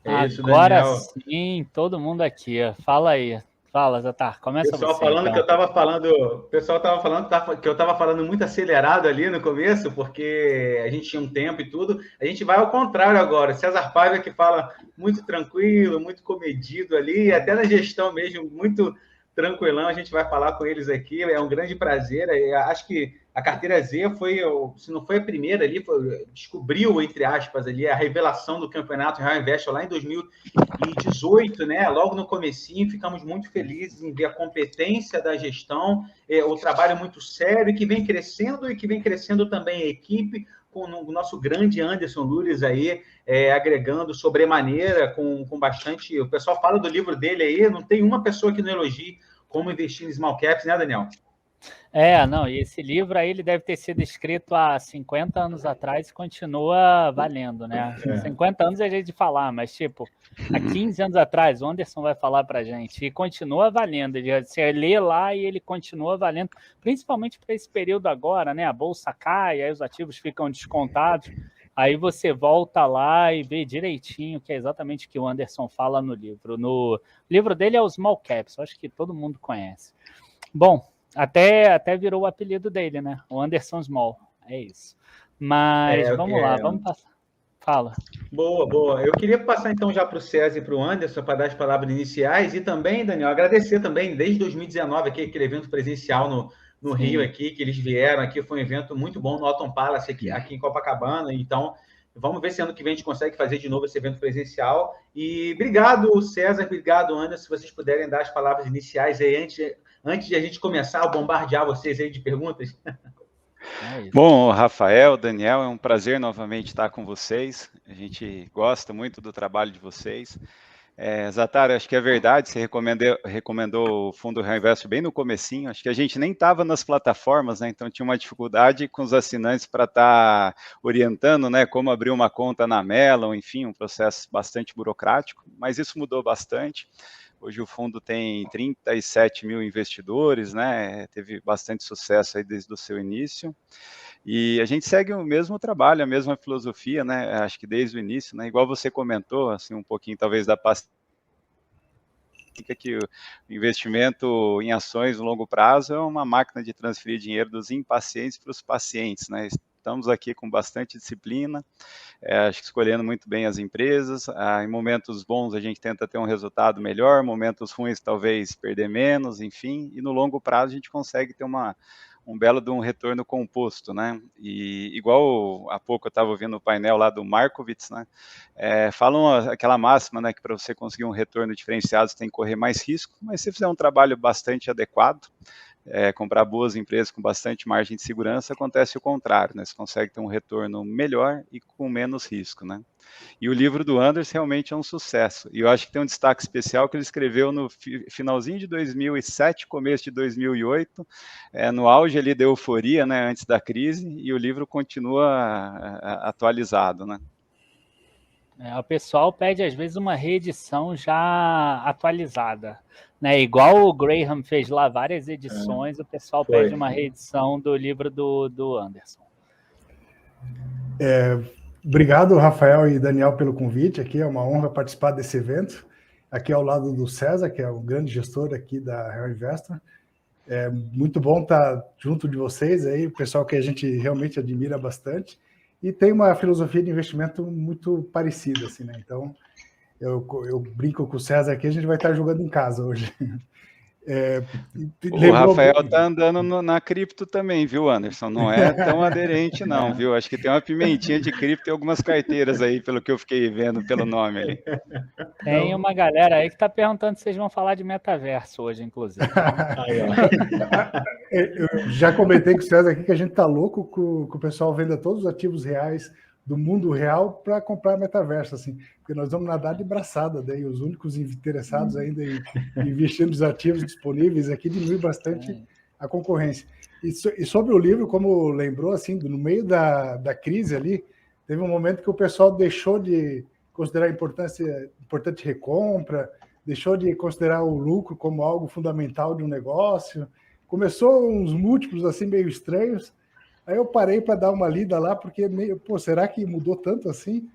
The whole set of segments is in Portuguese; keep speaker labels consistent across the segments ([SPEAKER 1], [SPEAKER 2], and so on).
[SPEAKER 1] É isso,
[SPEAKER 2] Agora
[SPEAKER 1] Daniel.
[SPEAKER 2] sim, todo mundo aqui. Fala aí. Fala, Zatar. Começa
[SPEAKER 1] Pessoal
[SPEAKER 2] você,
[SPEAKER 1] falando que eu
[SPEAKER 2] então.
[SPEAKER 1] estava falando, o pessoal estava falando que eu estava falando muito acelerado ali no começo, porque a gente tinha um tempo e tudo. A gente vai ao contrário agora. César Paiva que fala muito tranquilo, muito comedido ali, até na gestão mesmo, muito tranquilão. A gente vai falar com eles aqui. É um grande prazer. Acho que a carteira Z foi, se não foi a primeira ali, descobriu, entre aspas, ali a revelação do campeonato Real Invest lá em 2018, né? Logo no comecinho, ficamos muito felizes em ver a competência da gestão, o trabalho muito sério que vem crescendo e que vem crescendo também a equipe, com o nosso grande Anderson Lures aí, agregando sobremaneira, com bastante... O pessoal fala do livro dele aí, não tem uma pessoa que não elogie como investir em small caps, né, Daniel?
[SPEAKER 2] Não, e esse livro aí ele deve ter sido escrito há 50 anos atrás e continua valendo, né? 50 anos é jeito de falar, mas tipo, há 15 anos atrás, o Anderson vai falar pra gente e continua valendo. Você lê lá e ele continua valendo, principalmente para esse período agora, né? A bolsa cai, aí os ativos ficam descontados, aí você volta lá e vê direitinho que é exatamente o que o Anderson fala no livro. No livro dele é o Small Caps, acho que todo mundo conhece. Bom, até virou o apelido dele, né? O Anderson Small. É isso. Mas vamos lá, vamos passar. Fala.
[SPEAKER 1] Boa, boa. Eu queria passar então já para o César e para o Anderson para dar as palavras iniciais e também, Daniel, agradecer também desde 2019 aqui, aquele evento presencial no Rio aqui, que eles vieram aqui, foi um evento muito bom no Alton Palace aqui em Copacabana, então vamos ver se ano que vem a gente consegue fazer de novo esse evento presencial. E obrigado, César, obrigado, Anderson, se vocês puderem dar as palavras iniciais aí antes de a gente começar a bombardear vocês aí de perguntas.
[SPEAKER 3] Bom, Rafael, Daniel, é um prazer novamente estar com vocês. A gente gosta muito do trabalho de vocês. Zatar, acho que é verdade, você recomendou o Fundo Real Invest bem no comecinho, acho que a gente nem estava nas plataformas, né, então tinha uma dificuldade com os assinantes para estar orientando, né, como abrir uma conta na Melon, enfim, um processo bastante burocrático, mas isso mudou bastante. Hoje o fundo tem 37 mil investidores, né, teve bastante sucesso aí desde o seu início. E a gente segue o mesmo trabalho, a mesma filosofia, né? Acho que desde o início, né? Igual você comentou, assim, um pouquinho talvez da paciência, que o investimento em ações no longo prazo é uma máquina de transferir dinheiro dos impacientes para os pacientes, né? Estamos aqui com bastante disciplina, acho que escolhendo muito bem as empresas. Em momentos bons a gente tenta ter um resultado melhor, momentos ruins talvez perder menos, enfim, e no longo prazo a gente consegue ter um belo de um retorno composto, né? E igual há pouco eu estava ouvindo o painel lá do Markowitz, né? Falam aquela máxima, né, que para você conseguir um retorno diferenciado você tem que correr mais risco, mas se fizer um trabalho bastante adequado, comprar boas empresas com bastante margem de segurança, acontece o contrário, né? Você consegue ter um retorno melhor e com menos risco, né? E o livro do Anderson realmente é um sucesso. E eu acho que tem um destaque especial que ele escreveu no finalzinho de 2007, começo de 2008, no auge ali da euforia, né, antes da crise, e o livro continua atualizado, né?
[SPEAKER 2] O pessoal pede às vezes uma reedição já atualizada, né? Igual o Graham fez lá várias edições, o pessoal pede uma reedição do livro do Anderson.
[SPEAKER 4] Obrigado, Rafael e Daniel, pelo convite aqui. É uma honra participar desse evento. Aqui ao lado do César, que é o grande gestor aqui da Real Investor. É muito bom estar junto de vocês aí, o pessoal que a gente realmente admira bastante. E tem uma filosofia de investimento muito parecida, assim, né? Então, eu brinco com o César aqui, a gente vai estar jogando em casa hoje.
[SPEAKER 3] O Rafael está andando na cripto também, viu, Anderson? Não é tão aderente não, viu? Acho que tem uma pimentinha de cripto e algumas carteiras aí, pelo que eu fiquei vendo pelo nome ali.
[SPEAKER 2] Tem uma galera aí que está perguntando se vocês vão falar de metaverso hoje, inclusive.
[SPEAKER 4] Eu já comentei com o César aqui que a gente está louco que o pessoal venda todos os ativos reais do mundo real para comprar metaverso, assim, porque nós vamos nadar de braçada, daí os únicos interessados ainda em investir nos ativos disponíveis aqui diminui bastante a concorrência. E sobre o livro, como lembrou, assim, no meio da crise ali, teve um momento que o pessoal deixou de considerar importante recompra, deixou de considerar o lucro como algo fundamental de um negócio, começou uns múltiplos assim meio estranhos. Aí eu parei para dar uma lida lá, porque será que mudou tanto assim?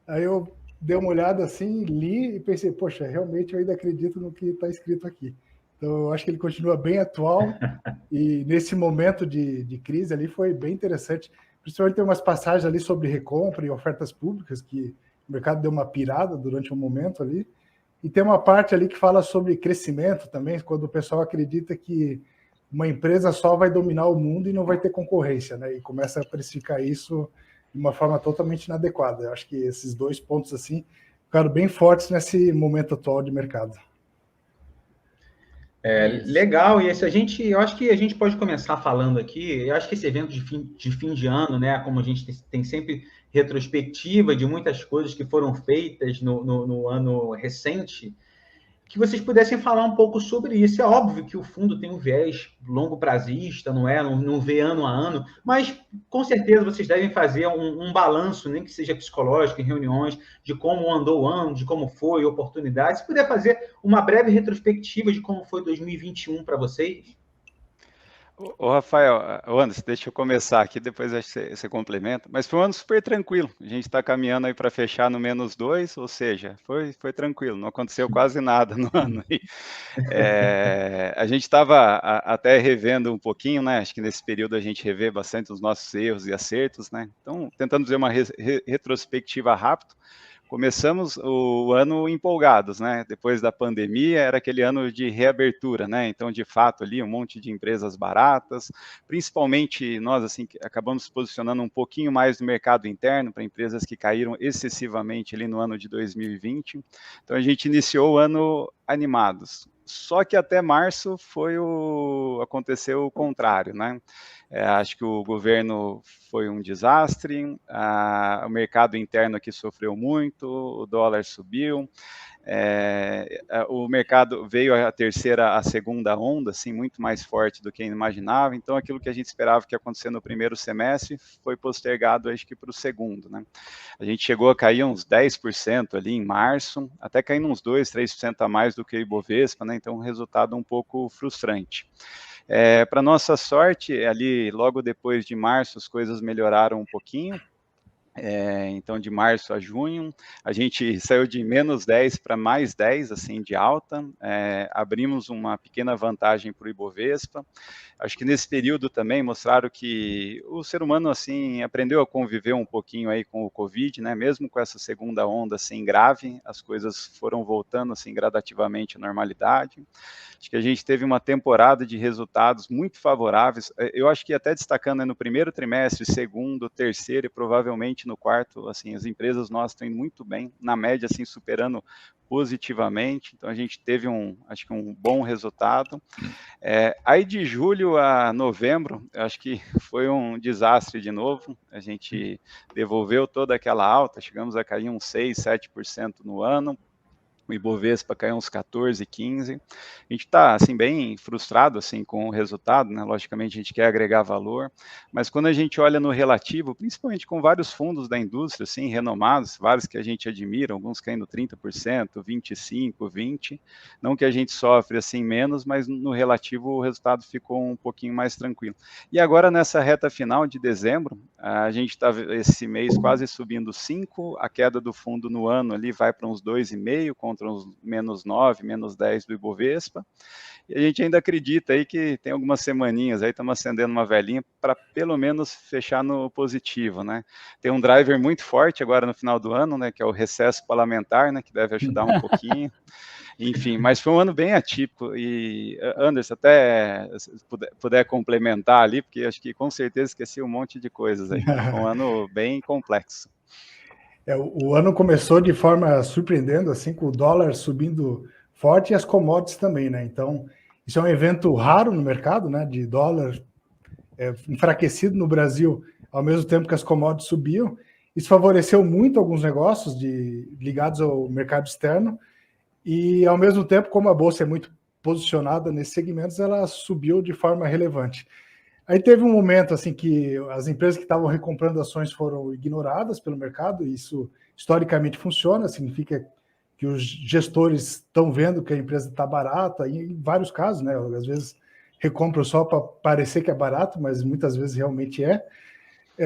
[SPEAKER 4] Aí eu dei uma olhada assim, li e pensei, poxa, realmente eu ainda acredito no que está escrito aqui. Então, eu acho que ele continua bem atual e nesse momento de crise ali foi bem interessante. Principalmente tem umas passagens ali sobre recompra e ofertas públicas, que o mercado deu uma pirada durante um momento ali. E tem uma parte ali que fala sobre crescimento também, quando o pessoal acredita que uma empresa só vai dominar o mundo e não vai ter concorrência, né? E começa a precificar isso de uma forma totalmente inadequada. Eu acho que esses dois pontos assim ficaram bem fortes nesse momento atual de mercado.
[SPEAKER 1] Legal, e eu acho que a gente pode começar falando aqui, eu acho que esse evento de fim de ano, né, como a gente tem sempre retrospectiva de muitas coisas que foram feitas no ano recente, que vocês pudessem falar um pouco sobre isso. É óbvio que o fundo tem um viés longo prazista, não é? Não vê ano a ano, mas com certeza vocês devem fazer um balanço, nem que seja psicológico, em reuniões, de como andou o ano, de como foi, oportunidades. Se puder fazer uma breve retrospectiva de como foi 2021 para vocês.
[SPEAKER 3] Ô, Rafael, Anderson, deixa eu começar aqui, depois acho que você complementa, mas foi um ano super tranquilo, a gente está caminhando aí para fechar no -2, ou seja, foi tranquilo, não aconteceu quase nada no ano aí. A gente estava até revendo um pouquinho, né, acho que nesse período a gente revê bastante os nossos erros e acertos, né, então tentando fazer uma retrospectiva rápida. Começamos o ano empolgados, né? Depois da pandemia, era aquele ano de reabertura, né? Então, de fato, ali um monte de empresas baratas, principalmente nós, assim, acabamos se posicionando um pouquinho mais no mercado interno para empresas que caíram excessivamente ali no ano de 2020. Então, a gente iniciou o ano animados. Só que até março aconteceu o contrário, né? Acho que o governo foi um desastre, o mercado interno aqui sofreu muito, o dólar subiu, o mercado veio a segunda onda, assim, muito mais forte do que imaginava, então aquilo que a gente esperava que ia acontecer no primeiro semestre foi postergado, acho que para o segundo, né? A gente chegou a cair uns 10% ali em março, até caindo uns 2%, 3% a mais do que o Ibovespa, né? Então um resultado um pouco frustrante. Para nossa sorte, ali logo depois de março as coisas melhoraram um pouquinho, então de março a junho, a gente saiu de -10 para +10, assim, de alta, abrimos uma pequena vantagem para o Ibovespa. Acho que nesse período também mostraram que o ser humano, assim, aprendeu a conviver um pouquinho aí com o Covid, né, mesmo com essa segunda onda, assim, grave, as coisas foram voltando, assim, gradativamente à normalidade. Acho que a gente teve uma temporada de resultados muito favoráveis, eu acho que até destacando no primeiro trimestre, segundo, terceiro e provavelmente no quarto, assim, as empresas nossas estão indo muito bem, na média, assim, superando positivamente, então a gente teve acho que um bom resultado. Aí de julho a novembro, acho que foi um desastre de novo, a gente devolveu toda aquela alta, chegamos a cair uns 6, 7% no ano, o Ibovespa caiu uns 14, 15. A gente está, assim, bem frustrado, assim, com o resultado, né? Logicamente, a gente quer agregar valor, mas quando a gente olha no relativo, principalmente com vários fundos da indústria, assim, renomados, vários que a gente admira, alguns caindo 30%, 25%, 20%, não que a gente sofre, assim, menos, mas no relativo o resultado ficou um pouquinho mais tranquilo. E agora, nessa reta final de dezembro, a gente está, esse mês, quase subindo 5%, a queda do fundo no ano ali vai para uns 2,5%, contra uns -9, -10 do Ibovespa, e a gente ainda acredita aí que tem algumas semaninhas aí, estamos acendendo uma velhinha para pelo menos fechar no positivo, né? Tem um driver muito forte agora no final do ano, né, que é o recesso parlamentar, né, que deve ajudar um pouquinho. Enfim, mas foi um ano bem atípico e, Anderson, até se puder complementar ali, porque acho que com certeza esqueci um monte de coisas aí. Foi um ano bem complexo.
[SPEAKER 4] O ano começou de forma surpreendendo, assim, com o dólar subindo forte e as commodities também, né? Então, isso é um evento raro no mercado, né? De dólar enfraquecido no Brasil, ao mesmo tempo que as commodities subiam. Isso favoreceu muito alguns negócios ligados ao mercado externo e, ao mesmo tempo, como a Bolsa é muito posicionada nesses segmentos, ela subiu de forma relevante. Aí teve um momento assim que as empresas que estavam recomprando ações foram ignoradas pelo mercado, e isso historicamente funciona, significa que os gestores estão vendo que a empresa está barata, e em vários casos, né? Às vezes recompram só para parecer que é barato, mas muitas vezes realmente é.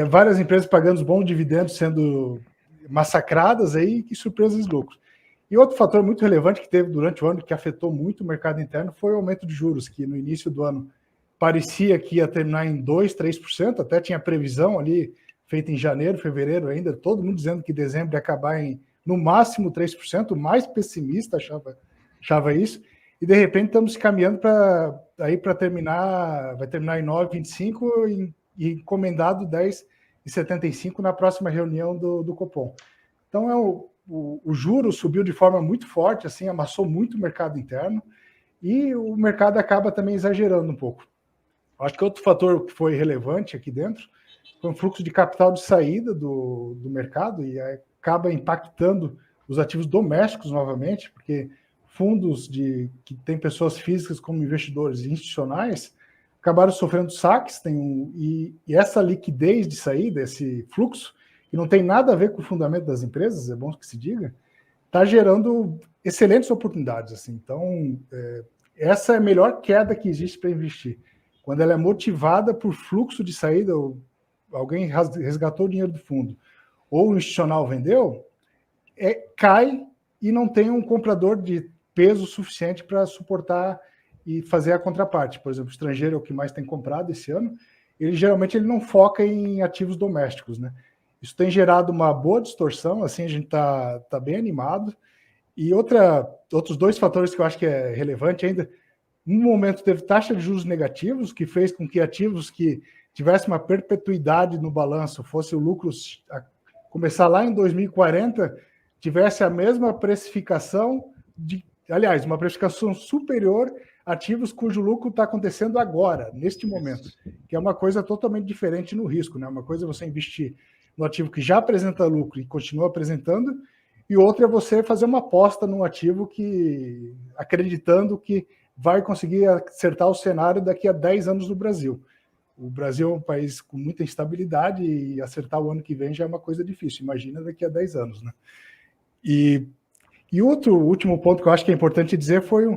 [SPEAKER 4] Várias empresas pagando bons dividendos, sendo massacradas aí, que surpresas de lucro. E outro fator muito relevante que teve durante o ano, que afetou muito o mercado interno, foi o aumento de juros, que no início do ano parecia que ia terminar em 2%, 3%, até tinha previsão ali, feita em janeiro, fevereiro ainda, todo mundo dizendo que dezembro ia acabar em, no máximo, 3%, o mais pessimista achava isso, e de repente estamos caminhando para terminar, vai terminar em 9,25% e encomendado 10,75% na próxima reunião do Copom. Então, o juro subiu de forma muito forte, assim, amassou muito o mercado interno, e o mercado acaba também exagerando um pouco. Acho que outro fator que foi relevante aqui dentro foi um fluxo de capital de saída do mercado, e acaba impactando os ativos domésticos novamente, porque fundos que têm pessoas físicas como investidores institucionais acabaram sofrendo saques, e essa liquidez de saída, esse fluxo, que não tem nada a ver com o fundamento das empresas, é bom que se diga, está gerando excelentes oportunidades. Assim. Então, essa é a melhor queda que existe para investir. Quando ela é motivada por fluxo de saída, alguém resgatou o dinheiro do fundo, ou o institucional vendeu, cai e não tem um comprador de peso suficiente para suportar e fazer a contraparte. Por exemplo, o estrangeiro é o que mais tem comprado esse ano, geralmente ele não foca em ativos domésticos, né? Isso tem gerado uma boa distorção, assim a gente está bem animado. E outros dois fatores que eu acho que é relevante ainda, no momento teve taxa de juros negativos, que fez com que ativos que tivessem uma perpetuidade no balanço, fosse o lucro começar lá em 2040, tivesse a mesma precificação, aliás, uma precificação superior a ativos cujo lucro está acontecendo agora, neste momento, que é uma coisa totalmente diferente no risco, né? Uma coisa é você investir no ativo que já apresenta lucro e continua apresentando, e outra é você fazer uma aposta num ativo que, acreditando que vai conseguir acertar o cenário daqui a 10 anos no Brasil. O Brasil é um país com muita instabilidade e acertar o ano que vem já é uma coisa difícil, imagina daqui a 10 anos, né? E outro último ponto que eu acho que é importante dizer foi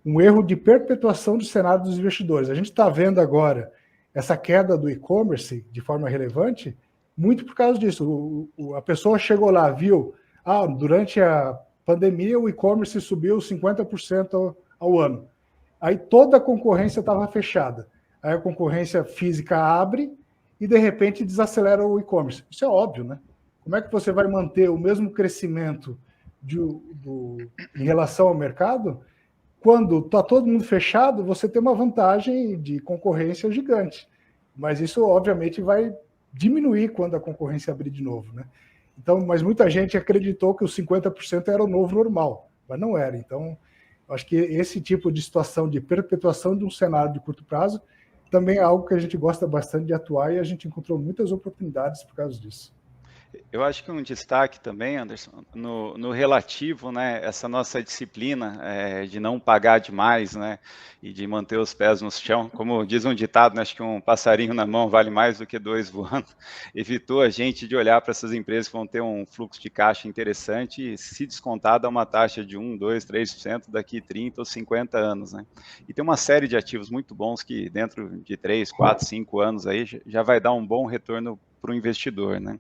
[SPEAKER 4] um erro de perpetuação do cenário dos investidores. A gente está vendo agora essa queda do e-commerce de forma relevante, muito por causa disso. A pessoa chegou lá, viu, durante a pandemia o e-commerce subiu 50% ao ano. Aí toda a concorrência estava fechada. Aí a concorrência física abre e, de repente, desacelera o e-commerce. Isso é óbvio, né? Como é que você vai manter o mesmo crescimento em relação ao mercado quando está todo mundo fechado? Você tem uma vantagem de concorrência gigante. Mas isso, obviamente, vai diminuir quando a concorrência abrir de novo, né? Então, mas muita gente acreditou que os 50% era o novo normal, mas não era. Então, acho que esse tipo de situação de perpetuação de um cenário de curto prazo também é algo que a gente gosta bastante de atuar, e a gente encontrou muitas oportunidades por causa disso.
[SPEAKER 3] Eu acho que um destaque também, Anderson, no relativo, né, essa nossa disciplina de não pagar demais, né, e de manter os pés no chão, como diz um ditado, né, acho que um passarinho na mão vale mais do que 2 voando, evitou a gente de olhar para essas empresas que vão ter um fluxo de caixa interessante e se descontar dar uma taxa de 1, 2, 3% daqui 30 ou 50 anos, né. E tem uma série de ativos muito bons que dentro de 3, 4, 5 anos aí já vai dar um bom retorno para o investidor, né.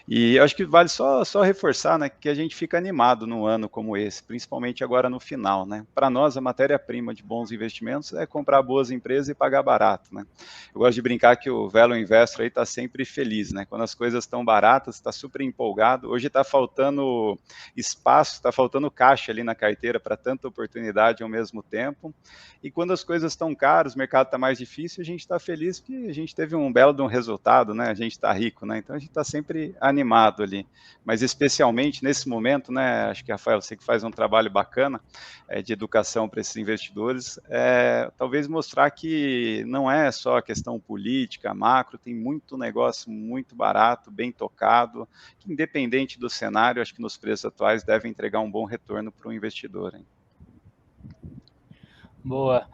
[SPEAKER 3] E eu acho que vale só reforçar, né, que a gente fica animado num ano como esse, principalmente agora no final, né? Para nós, a matéria-prima de bons investimentos é comprar boas empresas e pagar barato, né? Eu gosto de brincar que o Value Investor aí está sempre feliz, né? Quando as coisas estão baratas, está super empolgado. Hoje está faltando espaço, está faltando caixa ali na carteira para tanta oportunidade ao mesmo tempo. E quando as coisas estão caras, o mercado está mais difícil, a gente está feliz porque a gente teve um belo de um resultado, né? A gente está rico, né? Então a gente está sempre animado ali, mas especialmente nesse momento, né, acho que, Rafael, você que faz um trabalho bacana de educação para esses investidores, talvez mostrar que não é só a questão política, macro, tem muito negócio muito barato, bem tocado, que independente do cenário, acho que nos preços atuais deve entregar um bom retorno para o investidor, hein?
[SPEAKER 2] Boa.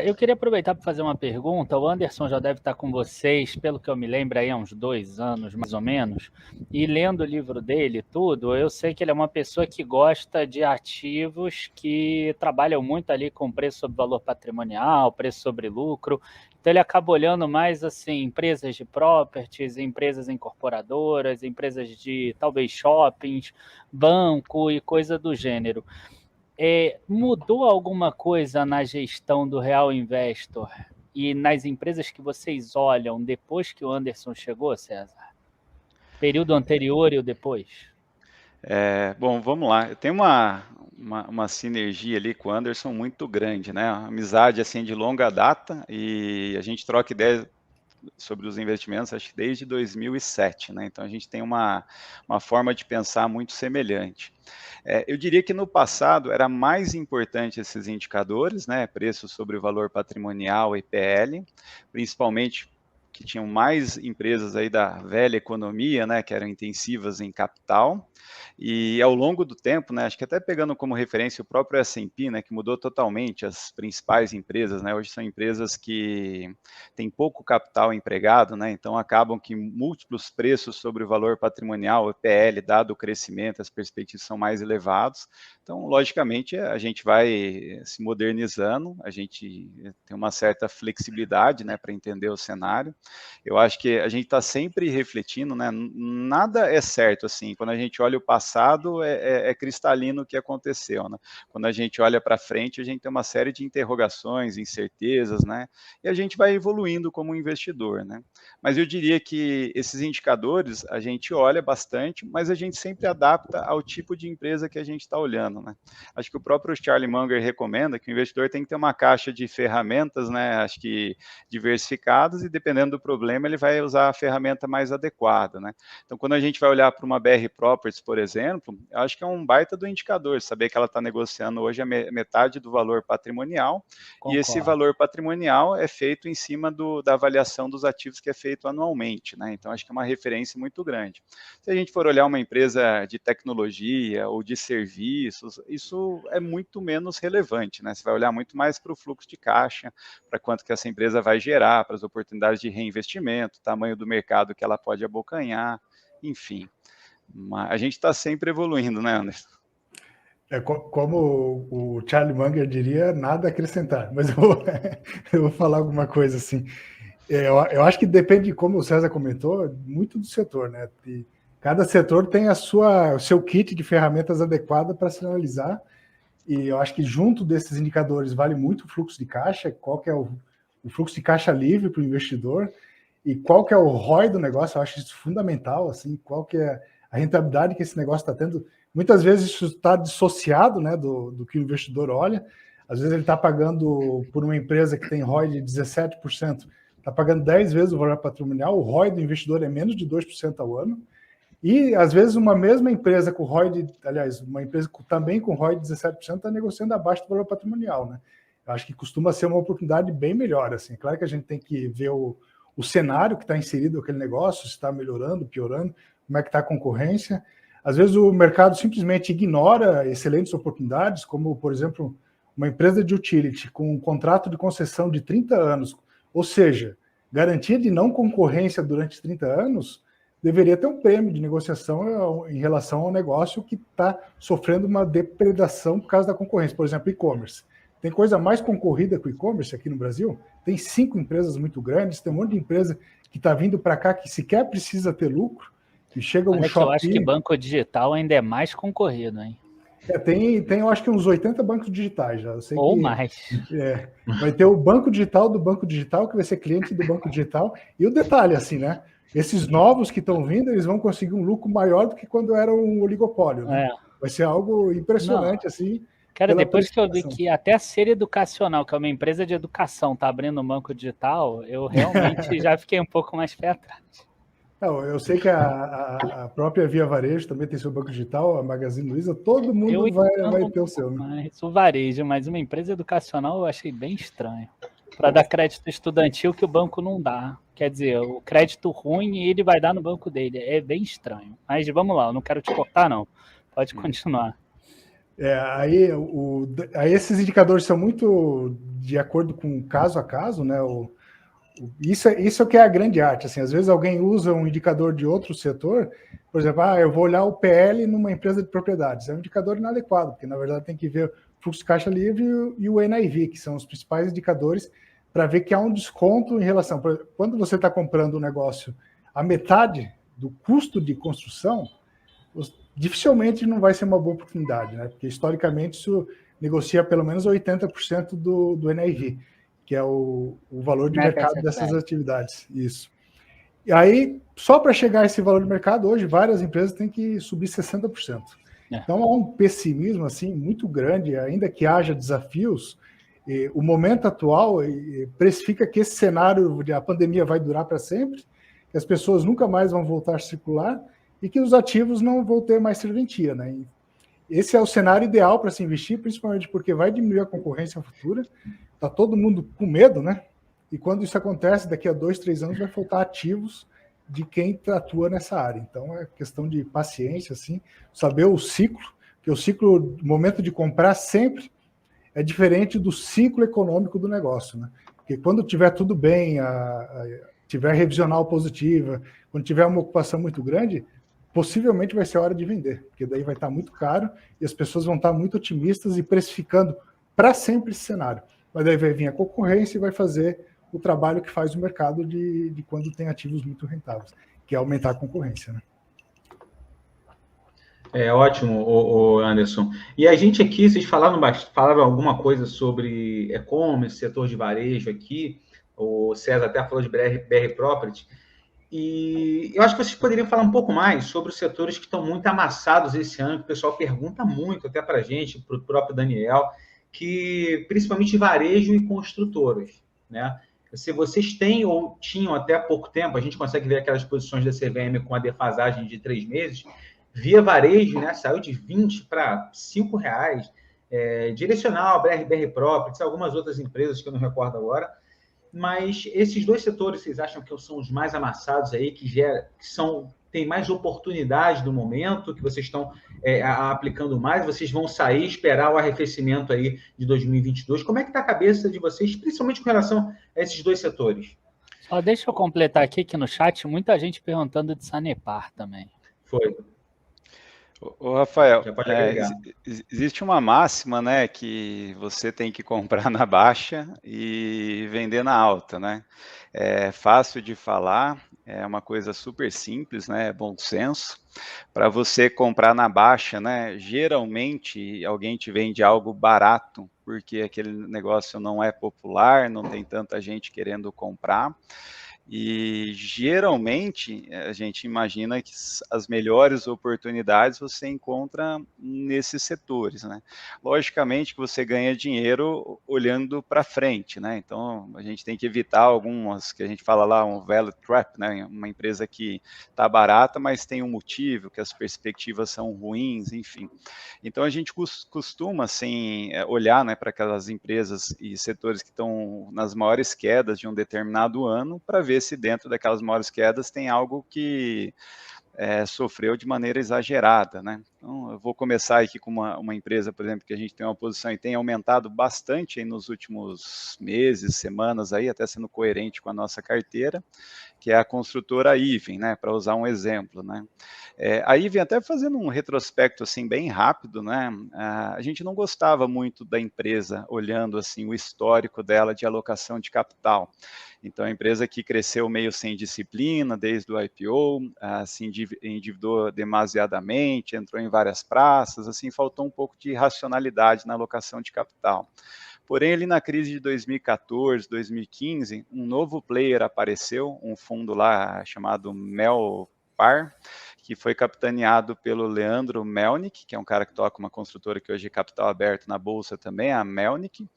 [SPEAKER 2] Eu queria aproveitar para fazer uma pergunta. O Anderson já deve estar com vocês, pelo que eu me lembro, aí há uns 2 anos, mais ou menos. E lendo o livro dele, tudo, eu sei que ele é uma pessoa que gosta de ativos que trabalham muito ali com preço sobre valor patrimonial, preço sobre lucro. Então ele acaba olhando mais assim, empresas de properties, empresas incorporadoras, empresas de talvez shoppings, banco e coisa do gênero. Mudou alguma coisa na gestão do Real Investor e nas empresas que vocês olham depois que o Anderson chegou, César? Período anterior e o depois?
[SPEAKER 3] Bom, vamos lá. Eu tenho uma sinergia ali com o Anderson muito grande, né? Uma amizade assim de longa data e a gente troca ideias sobre os investimentos, acho que desde 2007, né? Então a gente tem uma forma de pensar muito semelhante. Eu diria que no passado era mais importante esses indicadores, né? Preço sobre o valor patrimonial e PL, principalmente que tinham mais empresas aí da velha economia, né, que eram intensivas em capital, e ao longo do tempo, né, acho que até pegando como referência o próprio S&P, né, que mudou totalmente as principais empresas, né, hoje são empresas que têm pouco capital empregado, né, então acabam que múltiplos preços sobre o valor patrimonial, o PL, dado o crescimento, as perspectivas são mais elevados, então, logicamente, a gente vai se modernizando, a gente tem uma certa flexibilidade, né, para entender o cenário. Eu acho que a gente está sempre refletindo, né? Nada é certo assim. Quando a gente olha o passado, é cristalino o que aconteceu, né? Quando a gente olha para frente, a gente tem uma série de interrogações, incertezas, né? E a gente vai evoluindo como investidor, né? Mas eu diria que esses indicadores a gente olha bastante, mas a gente sempre adapta ao tipo de empresa que a gente está olhando, né? Acho que o próprio Charlie Munger recomenda que o investidor tem que ter uma caixa de ferramentas, né? Acho que diversificadas e dependendo do problema ele vai usar a ferramenta mais adequada, né? Então, quando a gente vai olhar para uma BR Properties, por exemplo, eu acho que é um baita do indicador, saber que ela está negociando hoje a metade do valor patrimonial. Concordo. E esse valor patrimonial é feito em cima da avaliação dos ativos que é feito anualmente, né? Então, acho que é uma referência muito grande. Se a gente for olhar uma empresa de tecnologia ou de serviços, isso é muito menos relevante, né? Você vai olhar muito mais para o fluxo de caixa, para quanto que essa empresa vai gerar, para as oportunidades de reinvestimento, tamanho do mercado que ela pode abocanhar, enfim. Mas a gente está sempre evoluindo, né, Anderson?
[SPEAKER 4] Como o Charlie Munger diria, nada a acrescentar, mas eu vou falar alguma coisa assim. Eu acho que depende, como o César comentou, muito do setor, né? E cada setor tem o seu kit de ferramentas adequado para se analisar, e eu acho que junto desses indicadores vale muito o fluxo de caixa, qual que é o fluxo de caixa livre para o investidor, e qual que é o ROI do negócio. Eu acho isso fundamental, assim, qual que é a rentabilidade que esse negócio está tendo. Muitas vezes isso está dissociado, né, do que o investidor olha. Às vezes ele está pagando por uma empresa que tem ROI de 17%, está pagando 10 vezes o valor patrimonial, o ROI do investidor é menos de 2% ao ano. E, às vezes, uma mesma empresa com ROI uma empresa também com ROI de 17% está negociando abaixo do valor patrimonial, né? Eu acho que costuma ser uma oportunidade bem melhor, assim. É claro que a gente tem que ver o cenário que está inserido aquele negócio, se está melhorando, piorando, como é que está a concorrência. Às vezes o mercado simplesmente ignora excelentes oportunidades, como, por exemplo, uma empresa de utility com um contrato de concessão de 30 anos, ou seja, garantia de não concorrência durante 30 anos, deveria ter um prêmio de negociação em relação ao negócio que está sofrendo uma depredação por causa da concorrência. Por exemplo, e-commerce. Tem coisa mais concorrida que o e-commerce aqui no Brasil? Tem 5 empresas muito grandes, tem um monte de empresa que está vindo para cá que sequer precisa ter lucro, e chega um Shopee...
[SPEAKER 2] Eu acho que banco digital ainda é mais concorrido, hein?
[SPEAKER 4] Tem eu acho que uns 80 bancos digitais já. Eu sei
[SPEAKER 2] ou
[SPEAKER 4] que,
[SPEAKER 2] mais.
[SPEAKER 4] Vai ter o banco digital do banco digital, que vai ser cliente do banco digital. E o detalhe, assim, né? Esses novos que estão vindo, eles vão conseguir um lucro maior do que quando era um oligopólio, né? Vai ser algo impressionante, assim.
[SPEAKER 2] Cara, depois que eu vi que até a Ser Educacional, que é uma empresa de educação, está abrindo um banco digital, eu realmente já fiquei um pouco mais pé atrás.
[SPEAKER 4] Não, eu sei que a própria Via Varejo também tem seu banco digital, a Magazine Luiza, todo mundo vai ter o seu. Né?
[SPEAKER 2] O varejo, mas uma empresa educacional eu achei bem estranho. Para dar crédito estudantil que o banco não dá. Quer dizer, o crédito ruim ele vai dar no banco dele. É bem estranho. Mas vamos lá, eu não quero te cortar, não. Pode continuar.
[SPEAKER 4] Aí esses indicadores são muito de acordo com caso a caso, né? Isso é o que é a grande arte. Assim, às vezes alguém usa um indicador de outro setor, por exemplo, eu vou olhar o PL numa empresa de propriedades. É um indicador inadequado, porque na verdade tem que ver o fluxo de caixa livre e o NIV, que são os principais indicadores para ver que há um desconto em relação. Quando você está comprando um negócio a metade do custo de construção, dificilmente não vai ser uma boa oportunidade, né? Porque historicamente isso negocia pelo menos 80% do NIV, que é o valor de mercado dessas atividades. Isso. E aí, só para chegar a esse valor de mercado, hoje, várias empresas têm que subir 60%. Então, há um pessimismo assim muito grande, ainda que haja desafios. O momento atual precifica que esse cenário de a pandemia vai durar para sempre, que as pessoas nunca mais vão voltar a circular e que os ativos não vão ter mais serventia, né? Esse é o cenário ideal para se investir, principalmente porque vai diminuir a concorrência futura. Está todo mundo com medo, né? E quando isso acontece, daqui a 2, 3 anos vai faltar ativos de quem atua nessa área. Então é questão de paciência, assim, saber o ciclo, que o ciclo, o momento de comprar sempre é diferente do ciclo econômico do negócio, né? Porque quando tiver tudo bem, tiver revisional positiva, quando tiver uma ocupação muito grande, possivelmente vai ser a hora de vender, porque daí vai estar muito caro e as pessoas vão estar muito otimistas e precificando para sempre esse cenário. Mas daí vai vir a concorrência e vai fazer o trabalho que faz o mercado de quando tem ativos muito rentáveis, que é aumentar a concorrência, né?
[SPEAKER 1] É ótimo, Anderson. E a gente aqui, vocês falaram alguma coisa sobre e-commerce, setor de varejo aqui, o César até falou de BR Property, e eu acho que vocês poderiam falar um pouco mais sobre os setores que estão muito amassados esse ano, que o pessoal pergunta muito até para a gente, para o próprio Daniel, que principalmente varejo e construtoras, né? Se vocês têm ou tinham até há pouco tempo, a gente consegue ver aquelas posições da CVM com a defasagem de 3 meses, via varejo, né? Saiu de 20 para 5 reais, Direcional, BR Properties, algumas outras empresas que eu não recordo agora. Mas esses dois setores, vocês acham que são os mais amassados aí, tem mais oportunidade no momento, que vocês estão aplicando mais, vocês vão sair, esperar o arrefecimento aí de 2022? Como é que está a cabeça de vocês, principalmente com relação a esses dois setores?
[SPEAKER 2] Só deixa eu completar aqui que no chat, muita gente perguntando de Sanepar também.
[SPEAKER 1] Foi.
[SPEAKER 3] Ô, Rafael, existe uma máxima, né, que você tem que comprar na baixa e vender na alta, né? É fácil de falar, é uma coisa super simples, né? É bom senso. Para você comprar na baixa, né? Geralmente alguém te vende algo barato, porque aquele negócio não é popular, não tem tanta gente querendo comprar. E geralmente a gente imagina que as melhores oportunidades você encontra nesses setores, né? Logicamente que você ganha dinheiro olhando para frente, né? Então a gente tem que evitar algumas que a gente fala lá, um value trap, né? Uma empresa que está barata, mas tem um motivo, que as perspectivas são ruins, enfim. Então a gente costuma assim olhar, né, para aquelas empresas e setores que estão nas maiores quedas de um determinado ano para ver se dentro daquelas maiores quedas tem algo que sofreu de maneira exagerada, né? Então, eu vou começar aqui com uma empresa, por exemplo, que a gente tem uma posição e tem aumentado bastante aí nos últimos meses, semanas, aí, até sendo coerente com a nossa carteira, que é a construtora Iven, né, para usar um exemplo, né. A Iven, até fazendo um retrospecto assim bem rápido, né, a gente não gostava muito da empresa, olhando assim o histórico dela de alocação de capital. Então, a empresa que cresceu meio sem disciplina desde o IPO, se endividou demasiadamente, entrou em várias praças, assim, faltou um pouco de racionalidade na alocação de capital. Porém, ali na crise de 2014, 2015, um novo player apareceu, um fundo lá chamado Melpar, que foi capitaneado pelo Leandro Melnick, que é um cara que toca uma construtora que hoje é capital aberto na Bolsa também, a Melnick,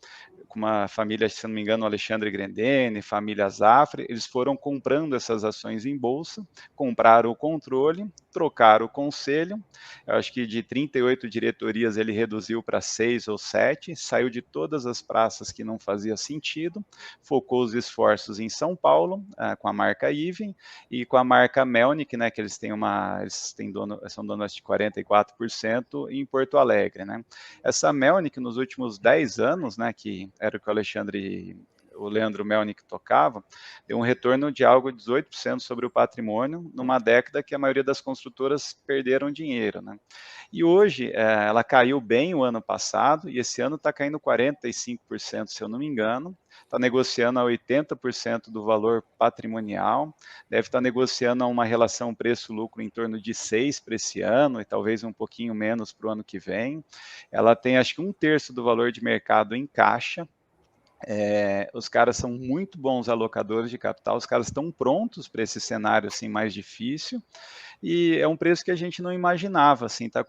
[SPEAKER 3] com uma família, se não me engano, Alexandre Grendene, família Zafre, eles foram comprando essas ações em bolsa, compraram o controle, trocaram o conselho, eu acho que de 38 diretorias ele reduziu para 6 ou 7, saiu de todas as praças que não fazia sentido, focou os esforços em São Paulo, com a marca Iven, e com a marca Melnick, né, que eles são donos de 44% em Porto Alegre, né. Essa Melnick, nos últimos 10 anos, né, que era o que o Leandro Melnick tocava, deu um retorno de algo de 18% sobre o patrimônio, numa década que a maioria das construtoras perderam dinheiro, né? E hoje, ela caiu bem o ano passado, e esse ano está caindo 45%, se eu não me engano, está negociando a 80% do valor patrimonial, deve estar negociando a uma relação preço-lucro em torno de 6 para esse ano, e talvez um pouquinho menos para o ano que vem. Ela tem, acho que 1/3 do valor de mercado em caixa. Os caras são muito bons alocadores de capital, os caras estão prontos para esse cenário assim mais difícil, e é um preço que a gente não imaginava, assim, tá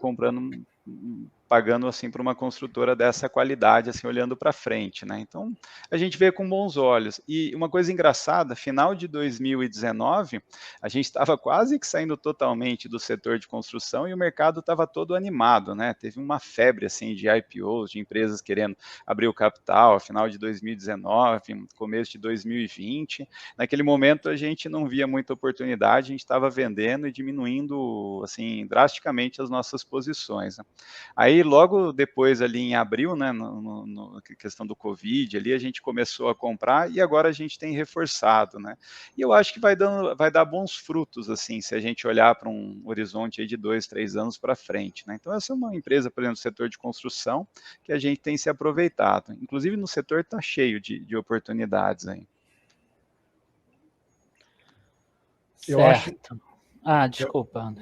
[SPEAKER 3] pagando assim para uma construtora dessa qualidade, assim, olhando para frente, né? Então, a gente vê com bons olhos. E uma coisa engraçada, final de 2019, a gente estava quase que saindo totalmente do setor de construção e o mercado estava todo animado, né? Teve uma febre assim de IPOs, de empresas querendo abrir o capital, final de 2019, começo de 2020. Naquele momento a gente não via muita oportunidade, a gente estava vendendo e diminuindo assim drasticamente as nossas posições, né? Aí logo depois ali em abril, né, na questão do Covid, ali a gente começou a comprar e agora a gente tem reforçado, né? E eu acho que vai dar bons frutos, assim, se a gente olhar para um horizonte aí de 2, 3 anos para frente, né? Então essa é uma empresa, por exemplo, do setor de construção, que a gente tem se aproveitado. Inclusive no setor está cheio de oportunidades aí.
[SPEAKER 2] Certo. Desculpa.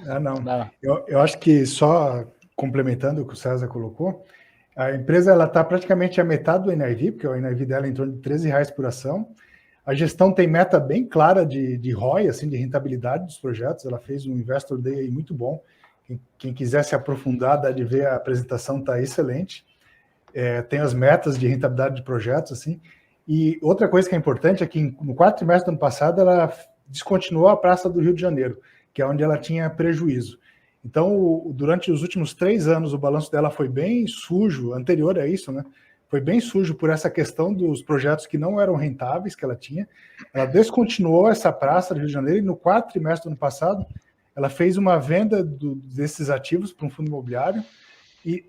[SPEAKER 4] Eu acho que só complementando o que o César colocou, a empresa está praticamente a metade do NAV, porque o NAV dela é em torno de R$13 por ação. A gestão tem meta bem clara de ROI, assim, de rentabilidade dos projetos. Ela fez um Investor Day aí muito bom. Quem quiser se aprofundar, dá de ver, a apresentação está excelente. Tem as metas de rentabilidade de projetos, assim. E outra coisa que é importante é que no quarto trimestre do ano passado ela descontinuou a Praça do Rio de Janeiro, que é onde ela tinha prejuízo. Então, durante os últimos 3 anos, o balanço dela foi bem sujo, anterior a isso, né? Foi bem sujo por essa questão dos projetos que não eram rentáveis que ela tinha. Ela descontinuou essa praça do Rio de Janeiro e no quarto trimestre do ano passado, ela fez uma venda desses ativos para um fundo imobiliário e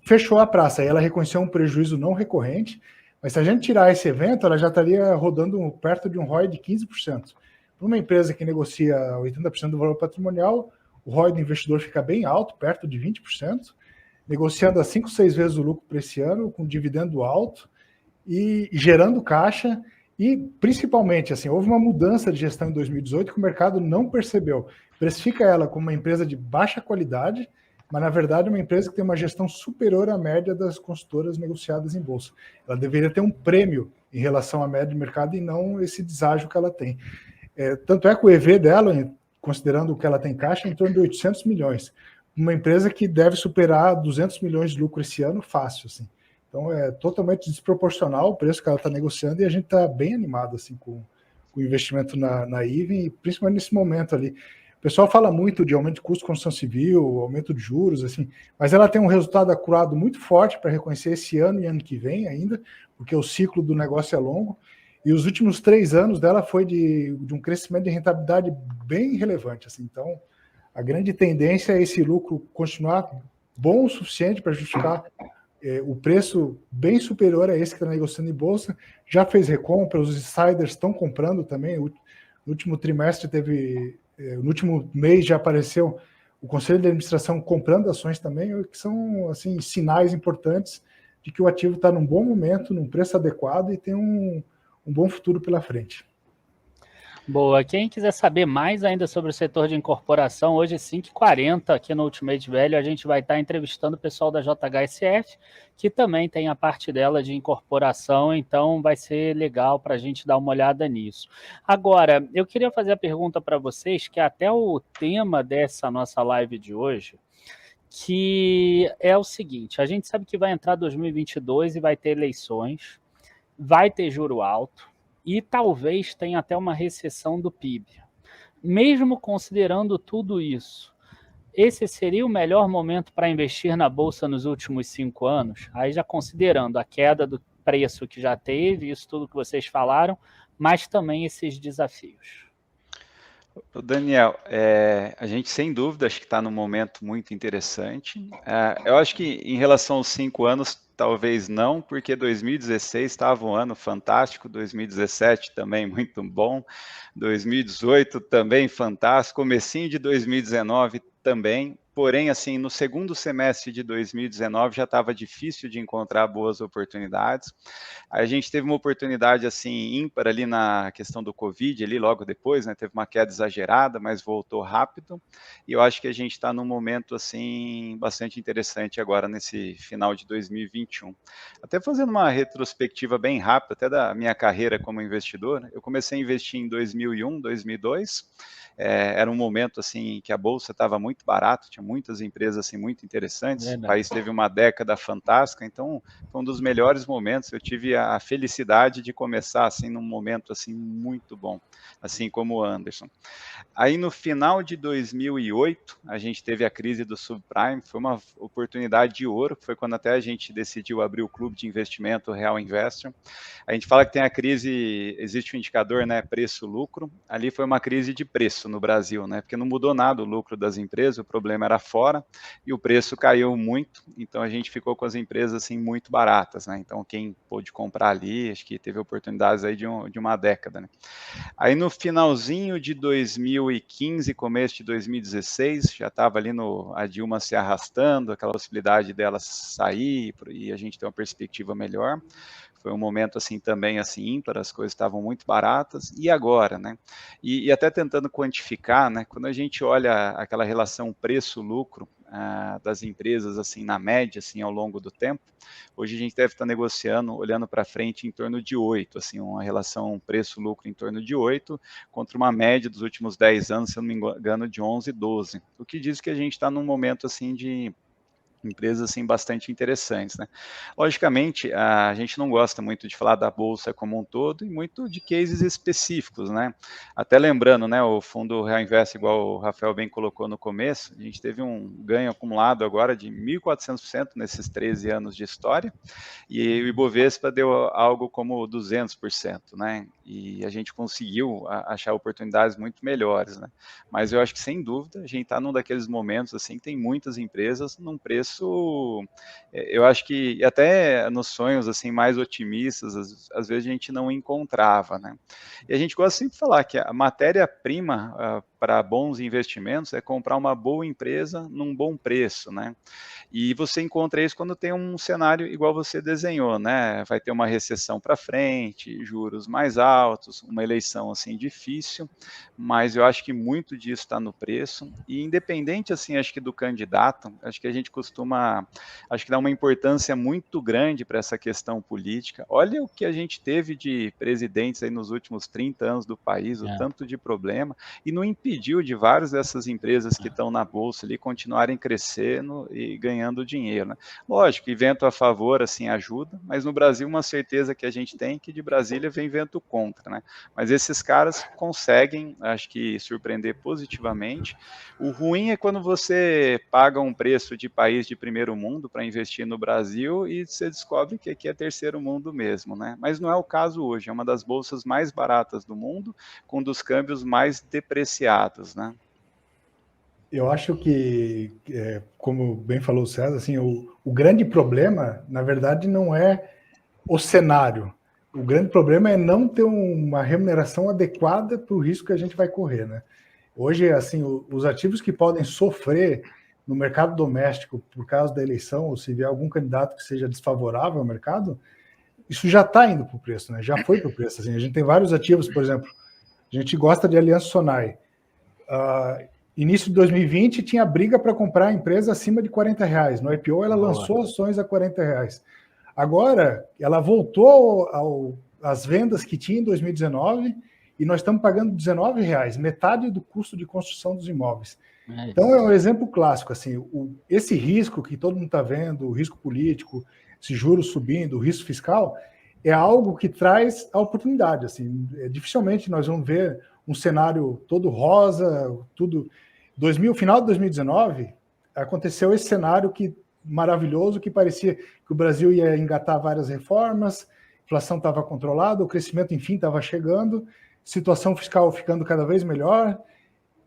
[SPEAKER 4] fechou a praça. Aí ela reconheceu um prejuízo não recorrente, mas se a gente tirar esse evento, ela já estaria rodando perto de um ROI de 15%. Para uma empresa que negocia 80% do valor patrimonial, o ROI do investidor fica bem alto, perto de 20%, negociando a 5, 6 vezes o lucro para esse ano, com dividendo alto e gerando caixa. E, principalmente, assim, houve uma mudança de gestão em 2018 que o mercado não percebeu. Precifica ela como uma empresa de baixa qualidade, mas, na verdade, é uma empresa que tem uma gestão superior à média das consultoras negociadas em bolsa. Ela deveria ter um prêmio em relação à média de mercado e não esse deságio que ela tem. Tanto é que o EV dela, considerando o que ela tem em caixa, é em torno de 800 milhões. Uma empresa que deve superar 200 milhões de lucro esse ano, fácil, assim. Então, é totalmente desproporcional o preço que ela está negociando e a gente está bem animado, assim, com o investimento na Iven, principalmente nesse momento ali. O pessoal fala muito de aumento de custo de construção civil, aumento de juros, assim, mas ela tem um resultado acurado muito forte para reconhecer esse ano e ano que vem ainda, porque o ciclo do negócio é longo. E os últimos 3 anos dela foi de um crescimento de rentabilidade bem relevante, assim. Então, a grande tendência é esse lucro continuar bom o suficiente para justificar o preço bem superior a esse que está negociando em bolsa. Já fez recompra, os insiders estão comprando também. No último trimestre no último mês já apareceu o Conselho de Administração comprando ações também, que são assim sinais importantes de que o ativo está num bom momento, num preço adequado e tem um bom futuro pela frente.
[SPEAKER 2] Boa. Quem quiser saber mais ainda sobre o setor de incorporação, hoje 5h40 aqui no Ultimate Value, a gente vai estar entrevistando o pessoal da JHSF, que também tem a parte dela de incorporação, então vai ser legal para a gente dar uma olhada nisso. Agora, eu queria fazer a pergunta para vocês, que é até o tema dessa nossa live de hoje, que é o seguinte: a gente sabe que vai entrar 2022 e vai ter eleições. vai ter juro alto e talvez tenha até uma recessão do PIB. Mesmo considerando tudo isso, esse seria o melhor momento para investir na Bolsa nos últimos 5 anos? Aí já considerando a queda do preço que já teve, isso tudo que vocês falaram, mas também esses desafios.
[SPEAKER 3] Daniel, a gente sem dúvida acho que está num momento muito interessante. Eu acho que em relação aos 5 anos, talvez não, porque 2016 estava um ano fantástico, 2017 também muito bom, 2018 também fantástico, comecinho de 2019 também, porém, assim, no segundo semestre de 2019 já estava difícil de encontrar boas oportunidades. A gente teve uma oportunidade, assim, ímpar ali na questão do Covid, ali logo depois, né, teve uma queda exagerada, mas voltou rápido, e eu acho que a gente está num momento, assim, bastante interessante agora, nesse final de 2021. Até fazendo uma retrospectiva bem rápida, até da minha carreira como investidor, eu comecei a investir em 2001, 2002, era um momento assim que a bolsa estava muito barata, tinha muitas empresas assim muito interessantes. Verdade. O país teve uma década fantástica, então foi um dos melhores momentos. Eu tive a felicidade de começar assim num momento assim muito bom, assim como o Anderson. Aí no final de 2008 a gente teve a crise do subprime, foi uma oportunidade de ouro, foi quando até a gente decidiu abrir o clube de investimento Real Investor. A gente fala que tem a crise, existe um indicador, né, preço-lucro. Ali foi uma crise de preço no Brasil, né, porque não mudou nada o lucro das empresas, o problema era fora e o preço caiu muito, então a gente ficou com as empresas assim muito baratas, né, então quem pôde comprar ali, acho que teve oportunidades aí de uma década, né. Aí no finalzinho de 2015, começo de 2016, já estava ali a Dilma se arrastando, aquela possibilidade dela sair e a gente ter uma perspectiva melhor. Foi um momento assim também assim ímpar, as coisas estavam muito baratas. E agora, né? E até tentando quantificar, né? Quando a gente olha aquela relação preço-lucro das empresas assim na média assim ao longo do tempo, hoje a gente deve estar negociando, olhando para frente em torno de 8, assim, uma relação preço-lucro em torno de 8, contra uma média dos últimos 10 anos, se eu não me engano, de 11, 12. O que diz que a gente está num momento assim de empresas assim bastante interessantes, né? Logicamente, a gente não gosta muito de falar da bolsa como um todo e muito de cases específicos, né? Até lembrando, né, o fundo Real Invest, igual o Rafael bem colocou no começo, a gente teve um ganho acumulado agora de 1.400% nesses 13 anos de história, e o Ibovespa deu algo como 200%, né? E a gente conseguiu achar oportunidades muito melhores, né? Mas eu acho que, sem dúvida, a gente está num daqueles momentos, assim, que tem muitas empresas num preço, eu acho que até nos sonhos, assim, mais otimistas, às vezes a gente não encontrava, né? E a gente gosta sempre de falar que a matéria-prima para bons investimentos é comprar uma boa empresa num bom preço, né? E você encontra isso quando tem um cenário igual você desenhou, né? Vai ter uma recessão para frente, juros mais altos, uma eleição assim difícil, mas eu acho que muito disso está no preço. E independente assim, acho que do candidato, acho que a gente costuma, acho que dá uma importância muito grande para essa questão política. Olha o que a gente teve de presidentes aí nos últimos 30 anos do país, o tanto de problema, e não impediu de várias dessas empresas que estão na bolsa ali continuarem crescendo e ganhando dinheiro, né? Lógico, vento a favor assim ajuda, mas no Brasil uma certeza que a gente tem que de Brasília vem vento contra, né? Mas esses caras conseguem, acho que, surpreender positivamente. O ruim é quando você paga um preço de país de primeiro mundo para investir no Brasil e você descobre que aqui é terceiro mundo mesmo, né? Mas não é o caso hoje, é uma das bolsas mais baratas do mundo, com um dos câmbios mais depreciados, né?
[SPEAKER 4] Eu acho que, como bem falou o César, assim, o grande problema, na verdade, não é o cenário. O grande problema é não ter uma remuneração adequada para o risco que a gente vai correr, né? Hoje, assim, os ativos que podem sofrer no mercado doméstico por causa da eleição, ou se vier algum candidato que seja desfavorável ao mercado, isso já está indo para o preço, né? Já foi para o preço. Assim, a gente tem vários ativos, por exemplo, a gente gosta de Aliança Sonai. Início de 2020 tinha briga para comprar a empresa acima de R$40. No IPO ela lançou ações a R$40. Agora ela voltou às vendas que tinha em 2019 e nós estamos pagando R$19, metade do custo de construção dos imóveis. Então é um exemplo clássico, assim, esse risco que todo mundo está vendo, o risco político, esse juros subindo, o risco fiscal, é algo que traz a oportunidade. Assim, dificilmente nós vamos ver um cenário todo rosa, tudo. Final de 2019, aconteceu esse cenário maravilhoso, que parecia que o Brasil ia engatar várias reformas, a inflação estava controlada, o crescimento, enfim, estava chegando, situação fiscal ficando cada vez melhor.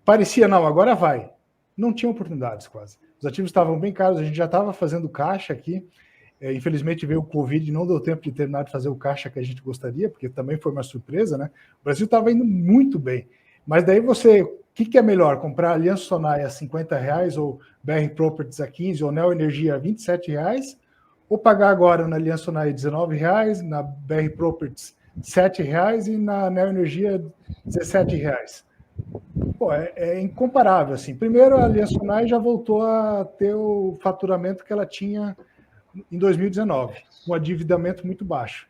[SPEAKER 4] Parecia, não, agora vai. Não tinha oportunidades quase. Os ativos estavam bem caros, a gente já estava fazendo caixa aqui. Infelizmente veio o Covid e não deu tempo de terminar de fazer o caixa que a gente gostaria, porque também foi uma surpresa, né? O Brasil estava indo muito bem. Mas daí o que é melhor? Comprar Aliança Sonae a R$50 ou BR Properties a 15 ou Neo Energia a R$27? Ou pagar agora na Aliança Sonae R$19, na BR Properties R$7 e na Neo Energia R$17? Pô, é incomparável, assim. Primeiro, a Aliança Sonae já voltou a ter o faturamento que ela tinha em 2019, com um endividamento muito baixo.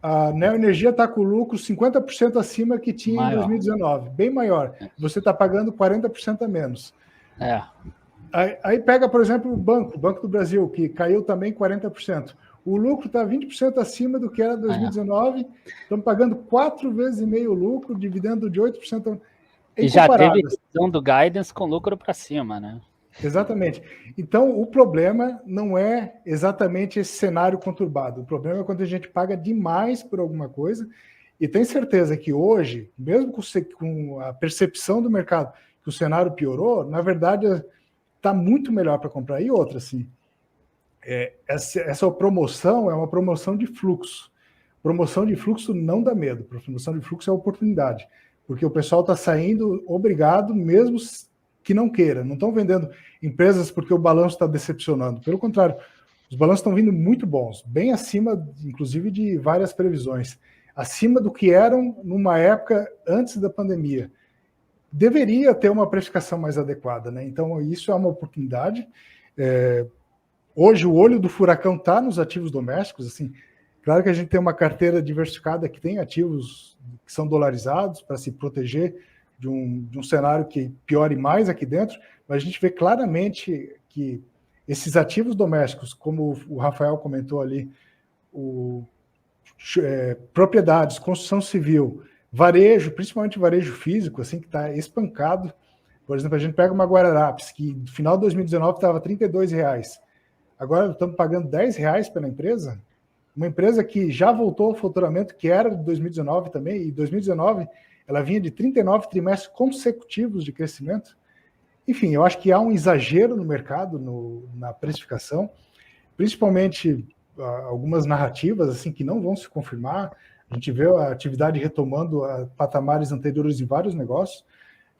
[SPEAKER 4] A Neo Energia está com lucro 50% acima que tinha em 2019, bem maior. Você está pagando 40% a menos. Aí pega, por exemplo, o Banco do Brasil, que caiu também 40%. O lucro está 20% acima do que era 2019. Estamos pagando 4,5 vezes o lucro, dividendo de 8%.
[SPEAKER 2] E já teve questão do guidance com lucro para cima, né?
[SPEAKER 4] Exatamente. Então, o problema não é exatamente esse cenário conturbado. O problema é quando a gente paga demais por alguma coisa. E tenho certeza que hoje, mesmo com a percepção do mercado que o cenário piorou, na verdade, está muito melhor para comprar. E outra, assim, essa promoção é uma promoção de fluxo. Promoção de fluxo não dá medo. Promoção de fluxo é oportunidade. Porque o pessoal está saindo obrigado, mesmo que não queira. Não estão vendendo empresas porque o balanço está decepcionando. Pelo contrário, os balanços estão vindo muito bons, bem acima, inclusive, de várias previsões. Acima do que eram numa época antes da pandemia. Deveria ter uma precificação mais adequada, né? Então, isso é uma oportunidade. Hoje, o olho do furacão está nos ativos domésticos. Assim, claro que a gente tem uma carteira diversificada que tem ativos que são dolarizados para se proteger de um cenário que piore mais aqui dentro, mas a gente vê claramente que esses ativos domésticos, como o Rafael comentou ali, propriedades, construção civil, varejo, principalmente varejo físico, assim, que está espancado. Por exemplo, a gente pega uma Guararapes, que no final de 2019 estava R$32. Agora estamos pagando R$10 pela empresa. Uma empresa que já voltou ao faturamento que era de 2019 também, e 2019 ela vinha de 39 trimestres consecutivos de crescimento. Enfim, eu acho que há um exagero no mercado, na precificação, principalmente algumas narrativas assim que não vão se confirmar. A gente vê a atividade retomando a patamares anteriores em vários negócios.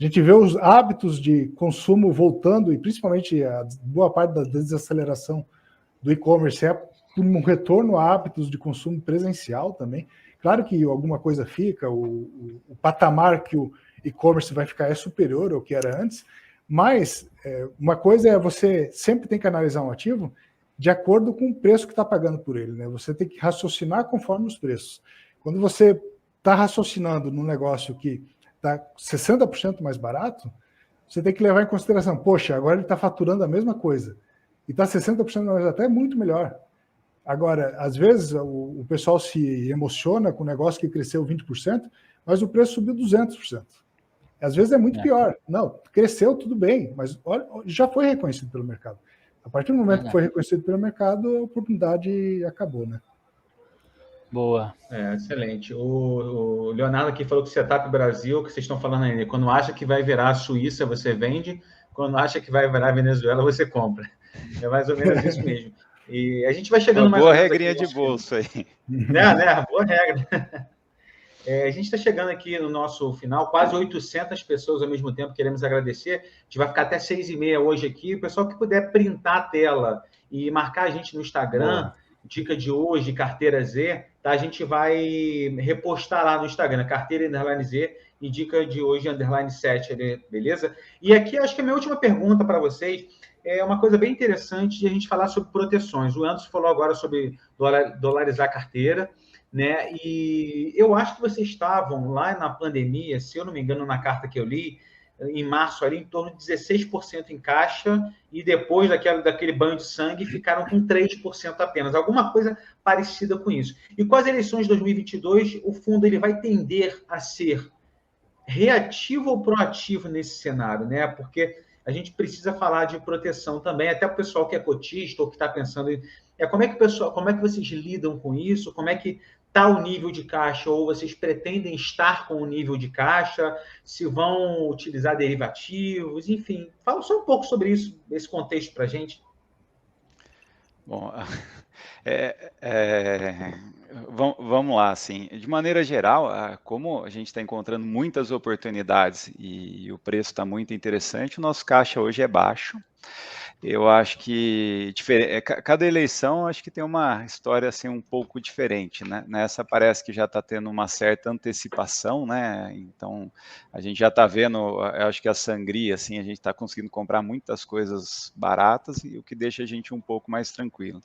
[SPEAKER 4] A gente vê os hábitos de consumo voltando, e principalmente a boa parte da desaceleração do e-commerce é por um retorno a hábitos de consumo presencial também. Claro que alguma coisa fica, o patamar que o e-commerce vai ficar é superior ao que era antes, mas uma coisa é você sempre tem que analisar um ativo de acordo com o preço que está pagando por ele, né? Você tem que raciocinar conforme os preços. Quando você está raciocinando num negócio que está 60% mais barato, você tem que levar em consideração, poxa, agora ele está faturando a mesma coisa, e está 60% mais, até muito melhor. Agora, às vezes, o pessoal se emociona com um negócio que cresceu 20%, mas o preço subiu 200%. Às vezes é muito pior. Não, cresceu, tudo bem, mas olha, já foi reconhecido pelo mercado. A partir do momento que foi reconhecido pelo mercado, a oportunidade acabou, né?
[SPEAKER 2] Boa.
[SPEAKER 1] Excelente. O Leonardo aqui falou que o Setup Brasil, que vocês estão falando aí, quando acha que vai virar a Suíça, você vende, quando acha que vai virar a Venezuela, você compra. É mais ou menos isso mesmo. E a gente vai chegando mais...
[SPEAKER 3] Boa regrinha de bolso aí.
[SPEAKER 1] Né? Boa regra. A gente está chegando aqui no nosso final, quase 800 pessoas ao mesmo tempo, queremos agradecer. A gente vai ficar até 6h30 hoje aqui. O pessoal que puder printar a tela e marcar a gente no Instagram, dica de hoje, carteira Z, tá? A gente vai repostar lá no Instagram, carteira _Z e dica de hoje, _7, beleza? E aqui, acho que a minha última pergunta para vocês é uma coisa bem interessante de a gente falar sobre proteções. O Anderson falou agora sobre dolarizar a carteira, né? E eu acho que vocês estavam lá na pandemia, se eu não me engano, na carta que eu li, em março, ali, em torno de 16% em caixa, e depois daquele banho de sangue, ficaram com 3% apenas. Alguma coisa parecida com isso. E com as eleições de 2022, o fundo ele vai tender a ser reativo ou proativo nesse cenário, né? Porque a gente precisa falar de proteção também, até o pessoal que é cotista ou que está pensando em... como é que vocês lidam com isso? Como é que está o nível de caixa? Ou vocês pretendem estar com o nível de caixa? Se vão utilizar derivativos? Enfim, fala só um pouco sobre isso, esse contexto para a gente.
[SPEAKER 3] Bom, vamos lá, assim, de maneira geral, como a gente está encontrando muitas oportunidades e o preço está muito interessante, o nosso caixa hoje é baixo. Eu acho que cada eleição acho que tem uma história assim um pouco diferente, né? Nessa parece que já está tendo uma certa antecipação, né? Então a gente já está vendo, eu acho que a sangria, assim, a gente está conseguindo comprar muitas coisas baratas e o que deixa a gente um pouco mais tranquilo.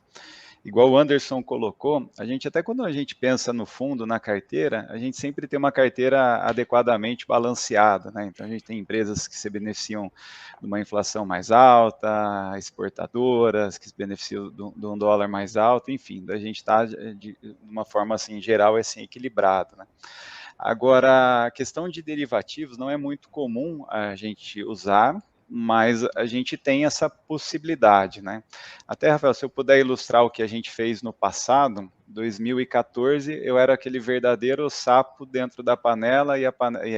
[SPEAKER 3] Igual o Anderson colocou, a gente até quando a gente pensa no fundo, na carteira, a gente sempre tem uma carteira adequadamente balanceada, né? Então a gente tem empresas que se beneficiam de uma inflação mais alta, exportadoras que se beneficiam de um dólar mais alto, enfim, a gente está de uma forma assim geral assim equilibrado, né? Agora, a questão de derivativos não é muito comum a gente usar, mas a gente tem essa possibilidade, né? Até, Rafael, se eu puder ilustrar o que a gente fez no passado, 2014, eu era aquele verdadeiro sapo dentro da panela e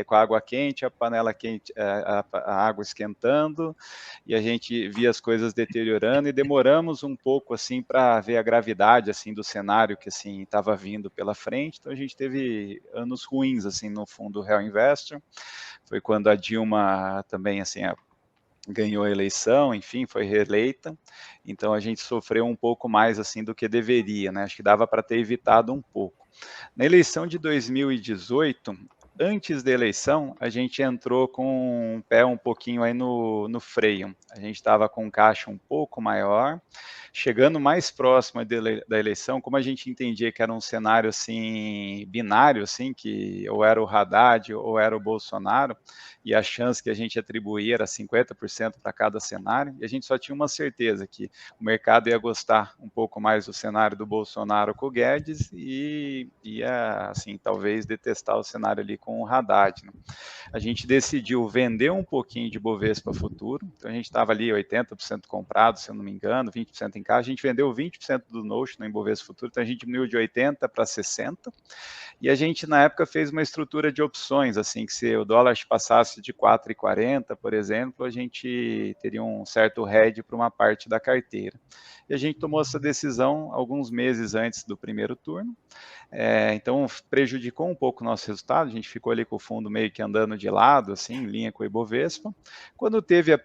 [SPEAKER 3] com a água quente, a panela quente, a água esquentando, e a gente via as coisas deteriorando e demoramos um pouco assim para ver a gravidade assim do cenário que assim estava vindo pela frente. Então a gente teve anos ruins assim no fundo Real Investor. Foi quando a Dilma também assim ganhou a eleição, enfim, foi reeleita, então a gente sofreu um pouco mais assim do que deveria, né? Acho que dava para ter evitado um pouco. Na eleição de 2018, antes da eleição, a gente entrou com um pé um pouquinho aí no freio. A gente estava com um caixa um pouco maior, chegando mais próximo da eleição, como a gente entendia que era um cenário assim binário, assim, que ou era o Haddad ou era o Bolsonaro, e a chance que a gente atribuía era 50% para cada cenário, e a gente só tinha uma certeza que o mercado ia gostar um pouco mais do cenário do Bolsonaro com o Guedes e ia, assim, talvez detestar o cenário ali com o Haddad, né? A gente decidiu vender um pouquinho de Bovespa Futuro, então a gente estava ali 80% comprado, se eu não me engano, 20% em caixa, a gente vendeu 20% do Notion em Bovespa Futuro, então a gente diminuiu de 80 para 60, e a gente na época fez uma estrutura de opções, assim, que se o dólar passasse de 4,40, por exemplo, a gente teria um certo hedge para uma parte da carteira. E a gente tomou essa decisão alguns meses antes do primeiro turno, então prejudicou um pouco o nosso resultado, a gente ficou ali com o fundo meio que andando de lado, assim, em linha com o Ibovespa. Quando teve o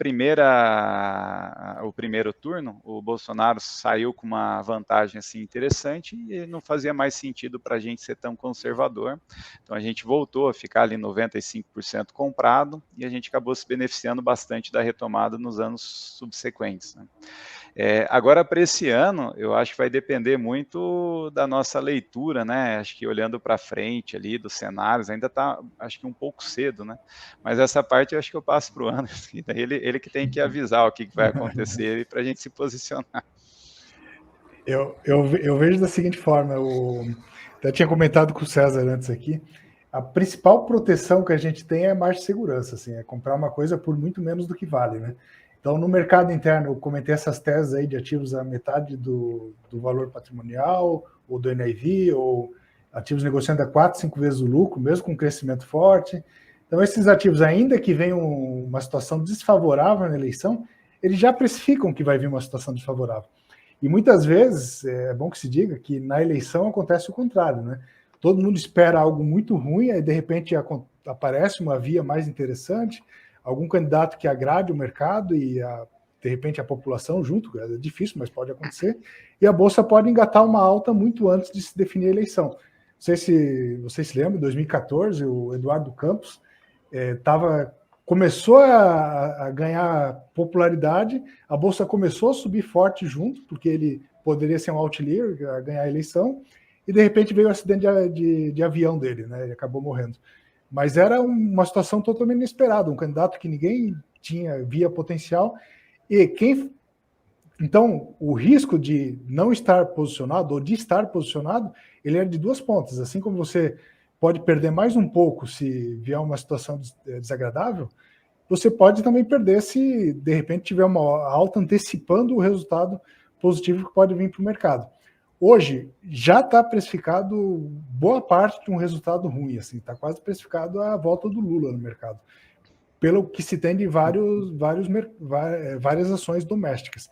[SPEAKER 3] primeiro turno, o Bolsonaro saiu com uma vantagem assim, interessante e não fazia mais sentido para a gente ser tão conservador. Então a gente voltou a ficar ali 95% comprado e a gente acabou se beneficiando bastante da retomada nos anos subsequentes, né? Agora, para esse ano, eu acho que vai depender muito da nossa leitura, né? Acho que olhando para frente ali, dos cenários, ainda está, acho que um pouco cedo, né? Mas essa parte eu acho que eu passo para o Anderson, ele que tem que avisar o que vai acontecer para a gente se posicionar.
[SPEAKER 4] Eu vejo da seguinte forma, eu até tinha comentado com o César antes aqui, a principal proteção que a gente tem é a margem de segurança, assim, é comprar uma coisa por muito menos do que vale, né? Então, no mercado interno, eu comentei essas teses aí de ativos a metade do valor patrimonial, ou do NAV, ou ativos negociando a 4, 5 vezes o lucro, mesmo com crescimento forte. Então, esses ativos, ainda que venham uma situação desfavorável na eleição, eles já precificam que vai vir uma situação desfavorável. E muitas vezes, é bom que se diga que na eleição acontece o contrário, né? Todo mundo espera algo muito ruim, aí de repente aparece uma via mais interessante, algum candidato que agrade o mercado e, de repente, a população junto, é difícil, mas pode acontecer, e a Bolsa pode engatar uma alta muito antes de se definir a eleição. Não sei se vocês se lembram, em 2014, o Eduardo Campos começou a ganhar popularidade, a Bolsa começou a subir forte junto, porque ele poderia ser um outlier, a ganhar a eleição, e de repente veio o acidente de avião dele, né? Ele acabou morrendo. Mas era uma situação totalmente inesperada, um candidato que ninguém via potencial, então, o risco de não estar posicionado ou de estar posicionado, ele é de duas pontas. Assim como você pode perder mais um pouco se vier uma situação desagradável, você pode também perder se, de repente, tiver uma alta antecipando o resultado positivo que pode vir para o mercado. Hoje, já está precificado boa parte de um resultado ruim, assim, está quase precificado a volta do Lula no mercado, pelo que se tem de várias ações domésticas.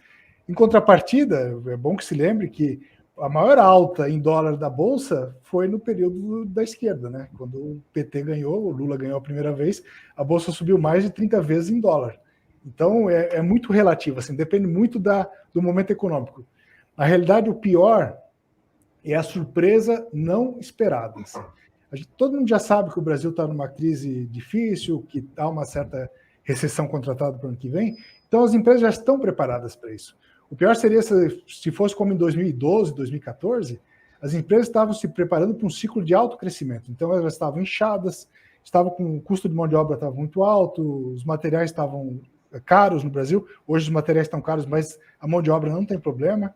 [SPEAKER 4] Em contrapartida, é bom que se lembre que a maior alta em dólar da Bolsa foi no período da esquerda, né? Quando o PT ganhou, o Lula ganhou a primeira vez, a Bolsa subiu mais de 30 vezes em dólar. Então, é muito relativo, assim, depende muito do momento econômico. Na realidade, o pior é a surpresa não esperada. Assim. Todo mundo já sabe que o Brasil está numa crise difícil, que há uma certa recessão contratada para o ano que vem, então as empresas já estão preparadas para isso. O pior seria se fosse como em 2012, 2014, as empresas estavam se preparando para um ciclo de alto crescimento. Então elas estavam inchadas, estavam com o custo de mão de obra estava muito alto, os materiais estavam caros no Brasil. Hoje os materiais estão caros, mas a mão de obra não tem problema.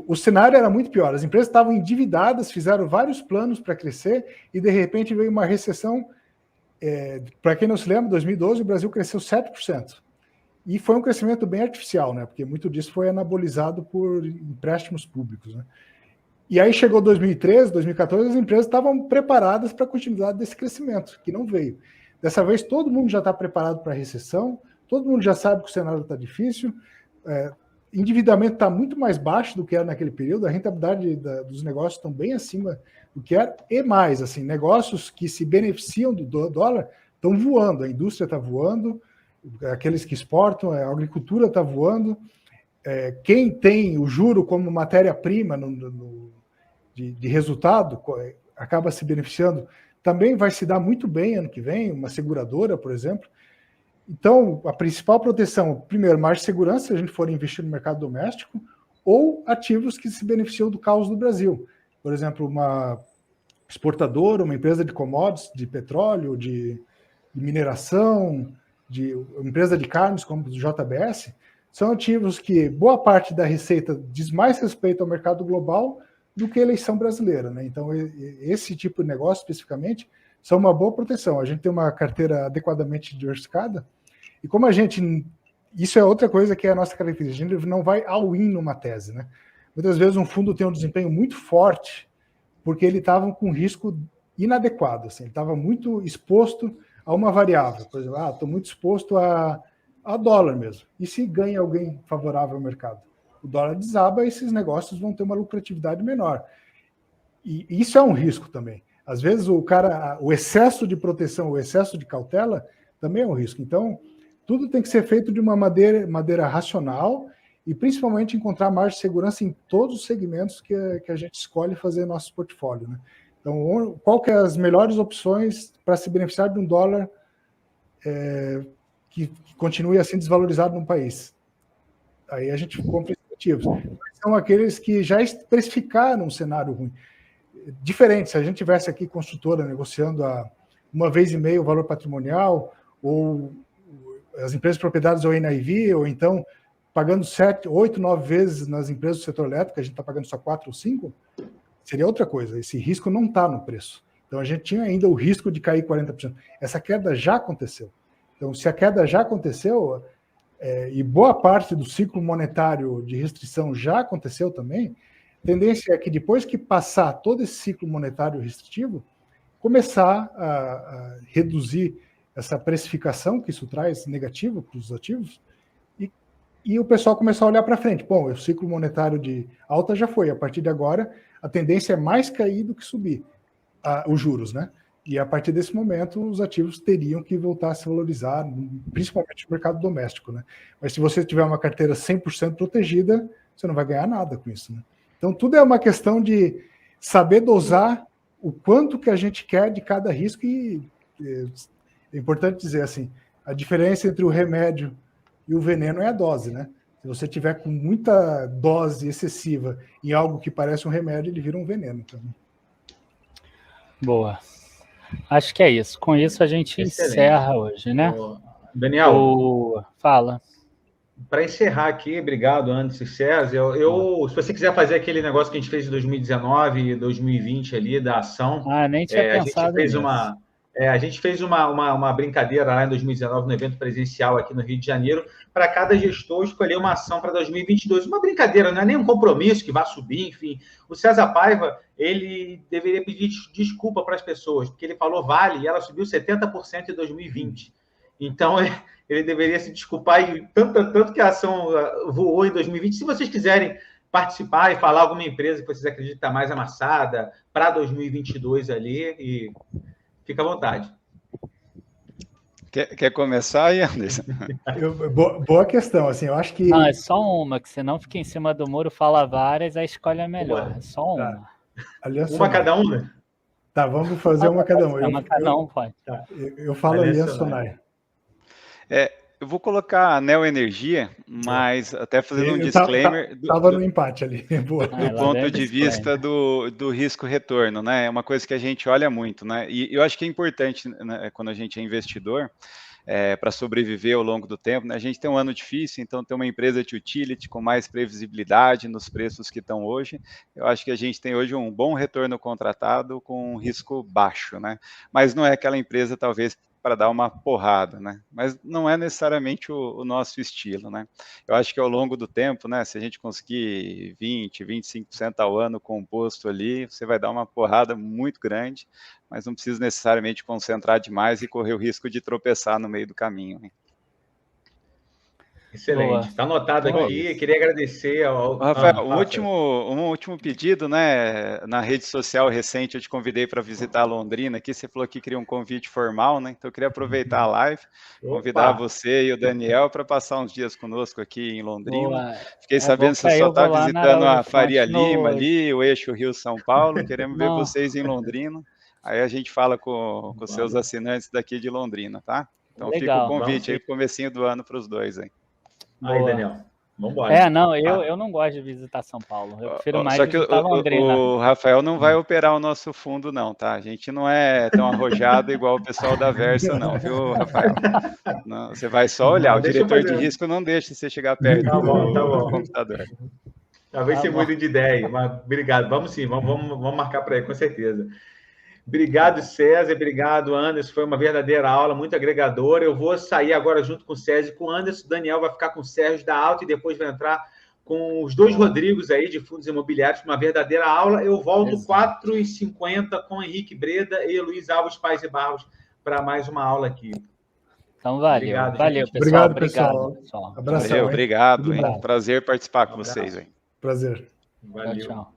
[SPEAKER 4] O cenário era muito pior. As empresas estavam endividadas, fizeram vários planos para crescer e de repente veio uma recessão. Para quem não se lembra, em 2012 o Brasil cresceu 7%. E foi um crescimento bem artificial, né? Porque muito disso foi anabolizado por empréstimos públicos, né? E aí chegou 2013, 2014, as empresas estavam preparadas para a continuidade desse crescimento, que não veio. Dessa vez todo mundo já está preparado para a recessão, todo mundo já sabe que o cenário está difícil, endividamento está muito mais baixo do que era naquele período, a rentabilidade dos negócios estão bem acima do que era, e mais, assim, negócios que se beneficiam do dólar estão voando, a indústria está voando, aqueles que exportam, a agricultura está voando, quem tem o juro como matéria-prima de resultado acaba se beneficiando, também vai se dar muito bem ano que vem, uma seguradora, por exemplo. Então, a principal proteção, primeiro, mais segurança, se a gente for investir no mercado doméstico, ou ativos que se beneficiam do caos do Brasil. Por exemplo, uma exportadora, uma empresa de commodities, de petróleo, de mineração, de empresa de carnes, como o JBS, são ativos que boa parte da receita diz mais respeito ao mercado global do que a eleição brasileira, né? Então, esse tipo de negócio, especificamente, são uma boa proteção. A gente tem uma carteira adequadamente diversificada, e como a gente... Isso é outra coisa que é a nossa característica, a gente não vai all-in numa tese, né? Muitas vezes um fundo tem um desempenho muito forte porque ele estava com risco inadequado, assim, ele estava muito exposto a uma variável. Por exemplo, estou muito exposto a dólar mesmo. E se ganha alguém favorável ao mercado? O dólar desaba e esses negócios vão ter uma lucratividade menor. E isso é um risco também. Às vezes o excesso de proteção, o excesso de cautela também é um risco. Então, tudo tem que ser feito de uma maneira racional e principalmente encontrar margem de segurança em todos os segmentos que a gente escolhe fazer nosso portfólio, né? Então, qual que é as melhores opções para se beneficiar de um dólar que continue assim desvalorizado no país? Aí a gente compra esses ativos. São aqueles que já precificaram um cenário ruim. Diferente, se a gente tivesse aqui construtora negociando a 1,5 o valor patrimonial, ou as empresas propriedades ou NIV, ou então pagando 7, 8, 9 vezes nas empresas do setor elétrico, a gente está pagando só 4 ou 5, seria outra coisa. Esse risco não está no preço. Então, a gente tinha ainda o risco de cair 40%. Essa queda já aconteceu. Então, se a queda já aconteceu, e boa parte do ciclo monetário de restrição já aconteceu também, a tendência é que depois que passar todo esse ciclo monetário restritivo, começar a reduzir essa precificação que isso traz negativo para os ativos, e o pessoal começar a olhar para frente. Bom, o ciclo monetário de alta já foi. A partir de agora, a tendência é mais cair do que subir os juros, né? E a partir desse momento, os ativos teriam que voltar a se valorizar, principalmente no mercado doméstico, né? Mas se você tiver uma carteira 100% protegida, você não vai ganhar nada com isso, né? Então, tudo é uma questão de saber dosar o quanto que a gente quer de cada risco, e é importante dizer assim, a diferença entre o remédio e o veneno é a dose, né? Se você tiver com muita dose excessiva em algo que parece um remédio, ele vira um veneno também.
[SPEAKER 2] Boa. Acho que é isso. Com isso a gente encerra hoje, né?
[SPEAKER 1] Daniel,
[SPEAKER 2] fala.
[SPEAKER 1] Para encerrar aqui, obrigado, Anderson e César. Se você quiser fazer aquele negócio que a gente fez em 2019 e 2020 ali, da ação...
[SPEAKER 2] nem tinha pensado nisso.
[SPEAKER 1] A gente fez uma brincadeira lá em 2019, no evento presencial aqui no Rio de Janeiro, para cada gestor escolher uma ação para 2022. Uma brincadeira, não é nem um compromisso que vai subir, enfim. O César Paiva, ele deveria pedir desculpa para as pessoas, porque ele falou Vale e ela subiu 70% em 2020. Então, ele deveria se desculpar, e tanto que a ação voou em 2020. Se vocês quiserem participar e falar alguma empresa que vocês acreditam estar mais amassada para 2022 ali, e fica à vontade.
[SPEAKER 3] Quer começar aí, Anderson?
[SPEAKER 4] Boa questão, assim, eu acho que...
[SPEAKER 2] Não, é só uma, que senão fica em cima do muro, fala várias, a escolha é melhor. É só uma.
[SPEAKER 4] Tá.
[SPEAKER 1] Uma cada uma, né?
[SPEAKER 4] Tá, vamos fazer uma cada uma.
[SPEAKER 2] Uma cada um, pode.
[SPEAKER 4] Eu falo Aliança Sonae.
[SPEAKER 3] Eu vou colocar a Neo Energia, mas até fazendo um disclaimer...
[SPEAKER 4] Estava no empate ali. Boa.
[SPEAKER 3] Do ponto de vista do risco-retorno, né? É uma coisa que a gente olha muito, né? E eu acho que é importante, né, quando a gente é investidor, para sobreviver ao longo do tempo, né? A gente tem um ano difícil, então ter uma empresa de utility com mais previsibilidade nos preços que estão hoje, eu acho que a gente tem hoje um bom retorno contratado com um risco baixo, né? Mas não é aquela empresa, talvez, para dar uma porrada, né? Mas não é necessariamente o nosso estilo, né? Eu acho que ao longo do tempo, né, se a gente conseguir 20%, 25% ao ano composto ali, você vai dar uma porrada muito grande, mas não precisa necessariamente concentrar demais e correr o risco de tropeçar no meio do caminho, né?
[SPEAKER 1] Excelente. Está anotado aqui. Queria agradecer ao...
[SPEAKER 3] Rafael, um último pedido, né? Na rede social recente eu te convidei para visitar Londrina aqui, você falou que queria um convite formal, né? Então eu queria aproveitar a live, convidar você e o Daniel para passar uns dias conosco aqui em Londrina. Fiquei sabendo que você só está visitando a Faria Lima ali, o eixo Rio-São Paulo, queremos ver vocês em Londrina. Aí a gente fala com seus assinantes daqui de Londrina, tá? Então fica o convite aí pro comecinho do ano para os dois aí.
[SPEAKER 1] Aí, Daniel, vamos embora.
[SPEAKER 2] Eu não gosto de visitar São Paulo, eu prefiro mais visitar Londrina.
[SPEAKER 3] O Rafael não vai operar o nosso fundo, não, tá? A gente não é tão arrojado igual o pessoal da Versa, não, viu, Rafael? Não, você vai só olhar, o diretor de risco não deixa você chegar perto do computador.
[SPEAKER 1] Talvez você mude de ideia, mas obrigado. Vamos sim, vamos marcar para aí, com certeza. Obrigado, César. Obrigado, Anderson. Foi uma verdadeira aula, muito agregadora. Eu vou sair agora junto com o César e com o Anderson. O Daniel vai ficar com o Sérgio da Alta e depois vai entrar com os dois Rodrigos aí de fundos imobiliários, uma verdadeira aula. Eu volto 4h50 com Henrique Breda e Luiz Alves Pais e Barros para mais uma aula aqui.
[SPEAKER 2] Então, valeu,
[SPEAKER 4] pessoal.
[SPEAKER 2] Obrigado, pessoal.
[SPEAKER 4] Abração,
[SPEAKER 3] valeu, obrigado. Prazer participar com vocês. Hein?
[SPEAKER 4] Prazer.
[SPEAKER 1] Valeu.
[SPEAKER 2] Tchau.